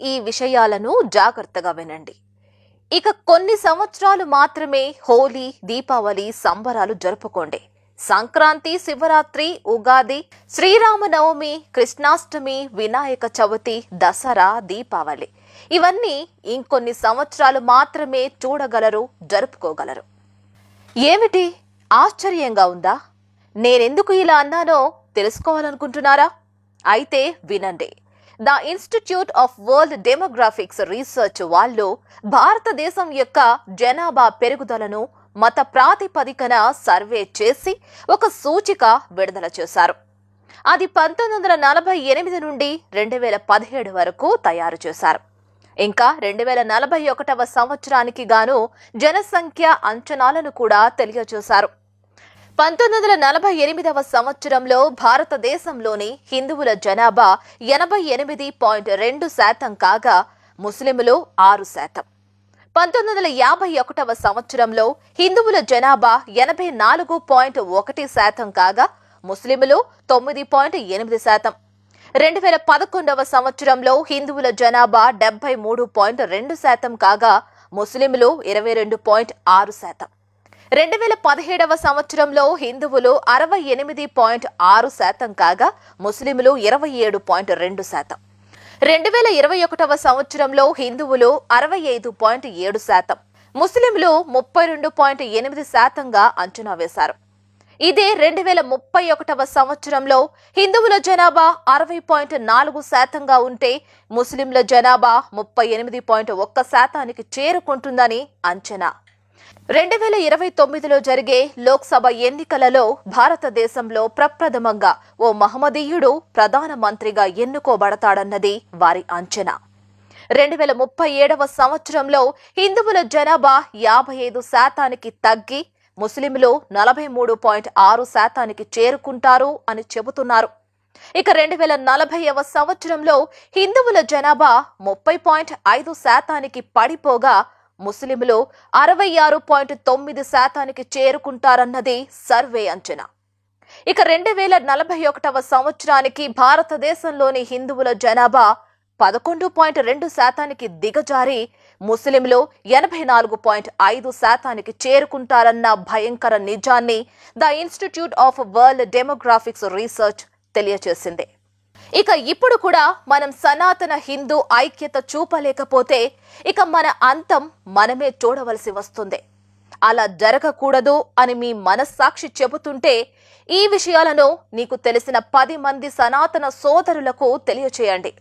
ఈ విషయాలను జాగ్రత్తగా వినండి. ఇక కొన్ని సంవత్సరాలు మాత్రమే హోలీ, దీపావళి సంబరాలు జరుపుకోండి. సంక్రాంతి, శివరాత్రి, ఉగాది, శ్రీరామనవమి, కృష్ణాష్టమి, వినాయక చవితి, దసరా, దీపావళి ఇవన్నీ ఇంకొన్ని సంవత్సరాలు మాత్రమే చూడగలరు, జరుపుకోగలరు. ఏమిటి ఆశ్చర్యంగా ఉందా? నేనెందుకు ఇలా అన్నానో తెలుసుకోవాలనుకుంటున్నారా? అయితే వినండి. The institute of world demographics research వాళ్ళు భారతదేశం యొక్క జనాభా పెరుగుదలను మత ప్రాతిపదికన సర్వే చేసి ఒక సూచిక విడుదల చేశారు. అది 1948 నుండి 2017 వరకు తయారు చేశారు. ఇంకా 2041వ సంవత్సరానికి గాను జనసంఖ్య అంచనాలను కూడా తెలియజేశారు. 1948వ సంవత్సరంలో భారతదేశంలోని హిందువుల జనాభా 88.2% కాగా ముస్లింలు 6%. 1951వ సంవత్సరంలో హిందువుల జనాభా 84.1% కాగా ముస్లింలు 9.8%. 2011వ సంవత్సరంలో హిందువుల జనాభా 73.2% కాగా ముస్లింలు 22.6%. 2017వ సంవత్సరంలో హిందువులు 68.6% కాగా ముస్లింలు 27.2%. 2021వ సంవత్సరంలో హిందువులు 65.7%, ముస్లింలు 32.8%గా అంచనా వేశారు. ఇదే 2031వ సంవత్సరంలో హిందువుల జనాభా 60.4%గా ఉంటే ముస్లింల జనాభా 38.1%కి చేరుకుంటుందని అంచనా. 2029లో జరిగే లోక్సభ ఎన్నికలలో భారతదేశంలో ప్రప్రథమంగా ఓ మహమ్మదీయుడు ప్రధానమంత్రిగా ఎన్నుకోబడతాడన్నది వారి అంచనా. 2037వ సంవత్సరంలో హిందువుల జనాభా 55%కి తగ్గి ముస్లింలు 43.6%కి చేరుకుంటారు అని చెబుతున్నారు. ఇక 2040వ సంవత్సరంలో హిందువుల జనాభా 30.5%కి పడిపోగా ముస్లింలు 66.9%కి చేరుకుంటారన్నది సర్వే అంచనా. ఇక 2041వ సంవత్సరానికి భారతదేశంలోని హిందువుల జనాభా 11.2%కి దిగజారి ముస్లింలు 84.5%కి చేరుకుంటారన్న భయంకర నిజాన్ని the institute of world demographics research తెలియజేసింది. ఇక ఇప్పుడు కూడా మనం సనాతన హిందూ ఐక్యత చూపలేకపోతే ఇక మన అంతం మనమే చూడవలసి వస్తుంది. అలా జరగకూడదు అని మీ మనస్సాక్షి చెబుతుంటే ఈ విషయాలను నీకు తెలిసిన 10 మంది సనాతన సోదరులకు తెలియచేయండి.